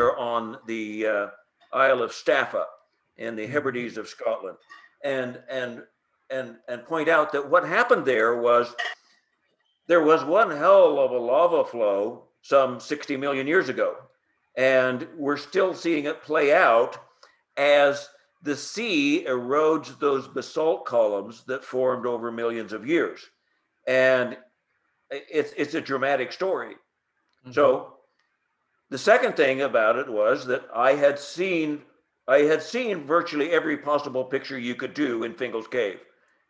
there on the Isle of Staffa in the Hebrides of Scotland, and point out that what happened there was one hell of a lava flow some 60 million years ago, and we're still seeing it play out as the sea erodes those basalt columns that formed over millions of years, and it's a dramatic story. Mm-hmm. So the second thing about it was that I had seen virtually every possible picture you could do in Fingal's cave,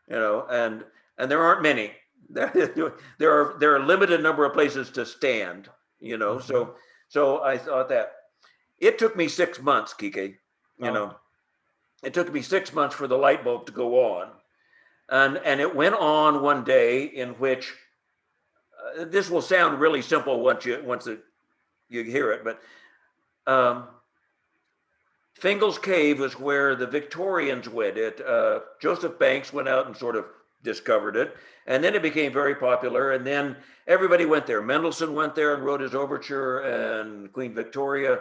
and there aren't many. There are a limited number of places to stand, Mm-hmm. So I thought that it took me 6 months, Kike, it took me 6 months for the light bulb to go on, and it went on one day in which this will sound really simple once you hear it, but Fingal's cave was where the Victorians went. Joseph Banks went out and sort of discovered it, and then it became very popular, and then everybody went there. Mendelssohn went there and wrote his overture, and Queen Victoria,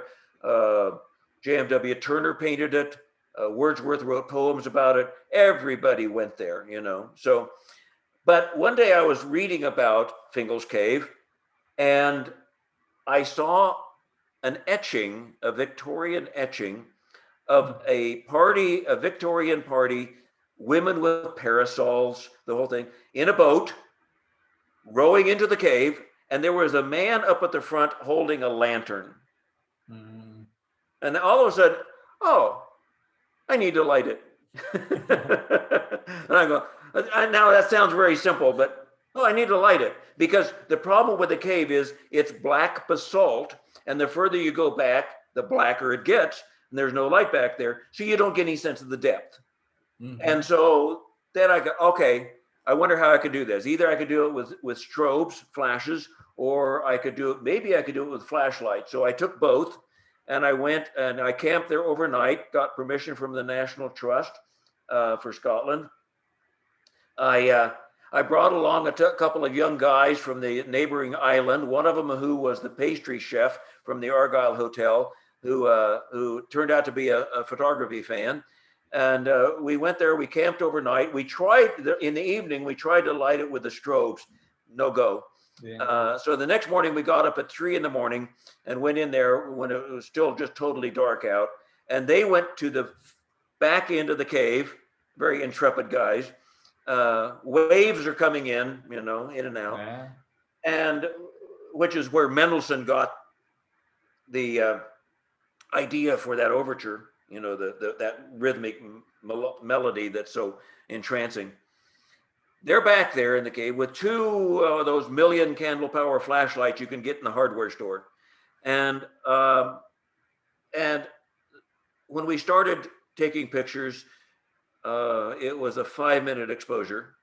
J.M.W. Turner painted it, Wordsworth wrote poems about it. Everybody went there, So, but one day I was reading about Fingal's cave, and I saw an etching, a Victorian etching of a Victorian party, women with parasols, the whole thing, in a boat, rowing into the cave, and there was a man up at the front holding a lantern. Mm. And all of a sudden, oh, I need to light it. And I go, now that sounds very simple, but I need to light it, because the problem with the cave is it's black basalt, and the further you go back, the blacker it gets, and there's no light back there, so you don't get any sense of the depth. Mm-hmm. And so then I go, okay, I wonder how I could do this. Either I could do it with strobes, flashes, or maybe I could do it with flashlights. So I took both, and I went and I camped there overnight, got permission from the National Trust for Scotland. I brought along a couple of young guys from the neighboring island, one of them who was the pastry chef from the Argyle Hotel, who turned out to be a photography fan. And we went there, we camped overnight. In the evening, we tried to light it with the strobes, no go. Yeah. So the next morning we got up at 3 a.m. and went in there when it was still just totally dark out. And they went to the back end of the cave, very intrepid guys. Waves are coming in, in and out. Yeah. And which is where Mendelssohn got the idea for that overture, that rhythmic melody that's so entrancing. They're back there in the cave with two of those million candle power flashlights you can get in the hardware store. And when we started taking pictures, it was a 5-minute exposure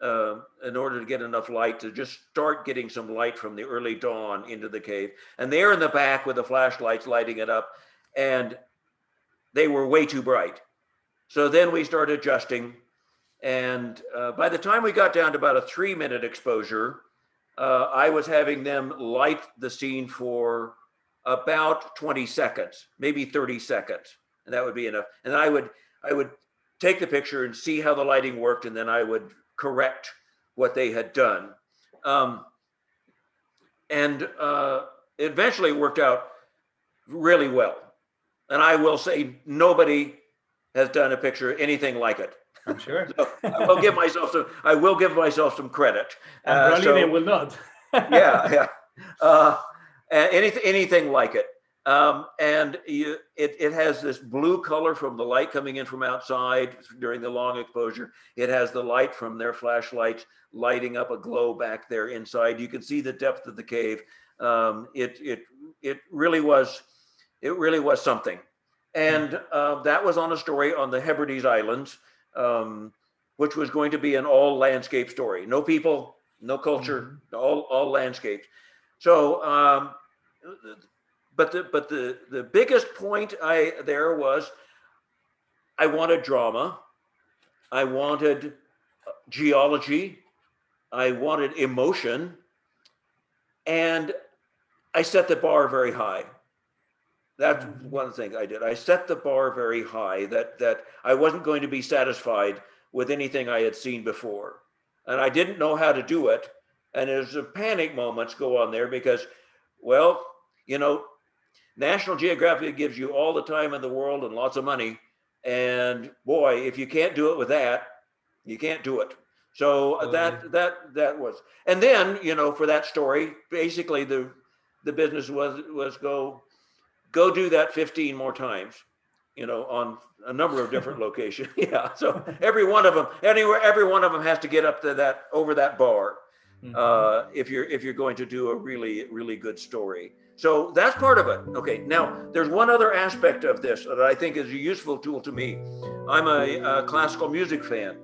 in order to get enough light to just start getting some light from the early dawn into the cave. And they're in the back with the flashlights lighting it up, and they were way too bright. So then we started adjusting. And by the time we got down to about a 3-minute exposure, I was having them light the scene for about 20 seconds, maybe 30 seconds. And that would be enough. And I would take the picture and see how the lighting worked, and then I would correct what they had done. And eventually it worked out really well. And I will say nobody has done a picture anything like it. I'm sure. So I will give myself some credit. And probably they will not. yeah. Anything like it. And it has this blue color from the light coming in from outside during the long exposure. It has the light from their flashlights lighting up a glow back there inside. You can see the depth of the cave. It really was something. And that was on a story on the Hebrides Islands, which was going to be an all landscape story. No people, no culture, all landscapes. So, but the biggest point there was I wanted drama, I wanted geology, I wanted emotion, and I set the bar very high. That's one thing I did. I set the bar very high, that I wasn't going to be satisfied with anything I had seen before. And I didn't know how to do it. And there's some panic moments go on there because, well, you know, National Geographic gives you all the time in the world and lots of money. And boy, if you can't do it with that, you can't do it. So that was, and then, you know, for that story, basically the business was go do that 15 more times, you know, on a number of different locations. Yeah. So every one of them has to get up to that, over that bar. If you're going to do a really good story. So that's part of it. Okay. Now there's one other aspect of this that I think is a useful tool to me. I'm a classical music fan.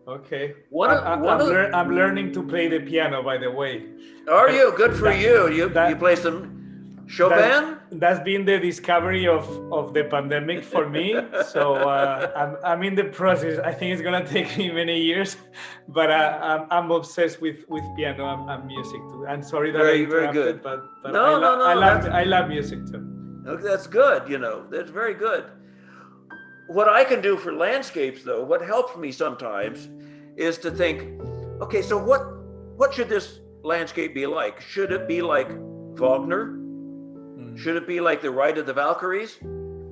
Okay. I'm learning to play the piano, by the way. Are you? Good for you. You play some Chopin? That's been the discovery of the pandemic for me. So I'm in the process. I think it's gonna take me many years, but I'm obsessed with piano and music too. I'm sorry that I interrupted, very good. But I love music too. Okay, that's good. You know, that's very good. What I can do for landscapes, though, what helps me sometimes is to think, okay, so what should this landscape be like? Should it be like Wagner? Should it be like the Ride of the Valkyries?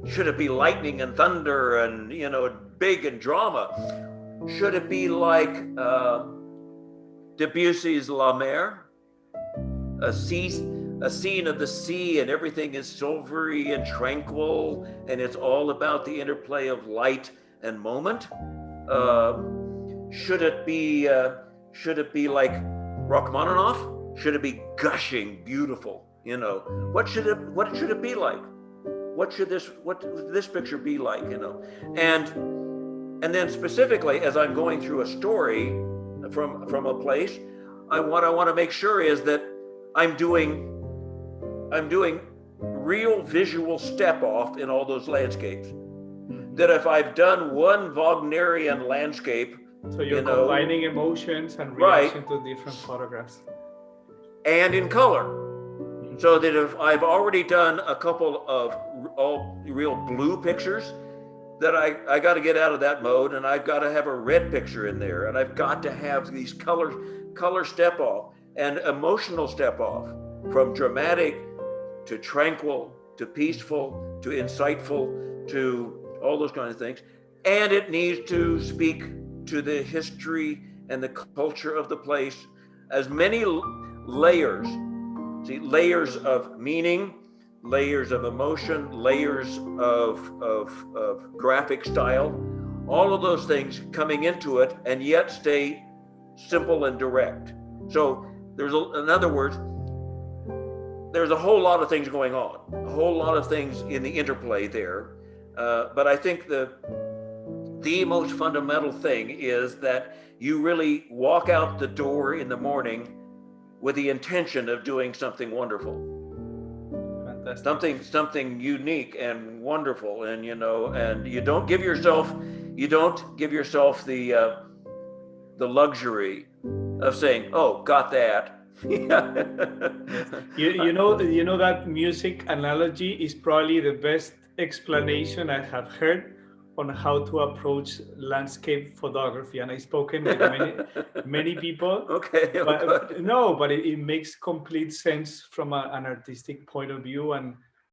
Should it be lightning and thunder and, you know, big and drama? Should it be like Debussy's La Mer? A scene of the sea and everything is silvery and tranquil and it's all about the interplay of light and moment? Should it be like Rachmaninoff? Should it be gushing, beautiful? You know, what should it be like? What this picture be like? You know, and then specifically as I'm going through a story from a place, what I want to make sure is that I'm doing real visual step off in all those landscapes. That if I've done one Wagnerian landscape, so you're combining emotions and reaction to different photographs, and in color. So that if I've already done a couple of all real blue pictures, that I got to get out of that mode and I've got to have a red picture in there, and I've got to have these color step off and emotional step off, from dramatic to tranquil to peaceful to insightful to all those kinds of things. And it needs to speak to the history and the culture of the place, as many layers. See, layers of meaning, layers of emotion, layers of graphic style, all of those things coming into it, and yet stay simple and direct. So in other words, there's a whole lot of things going on, a whole lot of things in the interplay there. But I think the most fundamental thing is that you really walk out the door in the morning with the intention of doing something wonderful. Fantastic. Something unique and wonderful, and you know, and you don't give yourself the luxury of saying, "Oh, got that." you know that music analogy is probably the best explanation I have heard on how to approach landscape photography, and I've spoken with many people. Okay, but it makes complete sense from an artistic point of view, and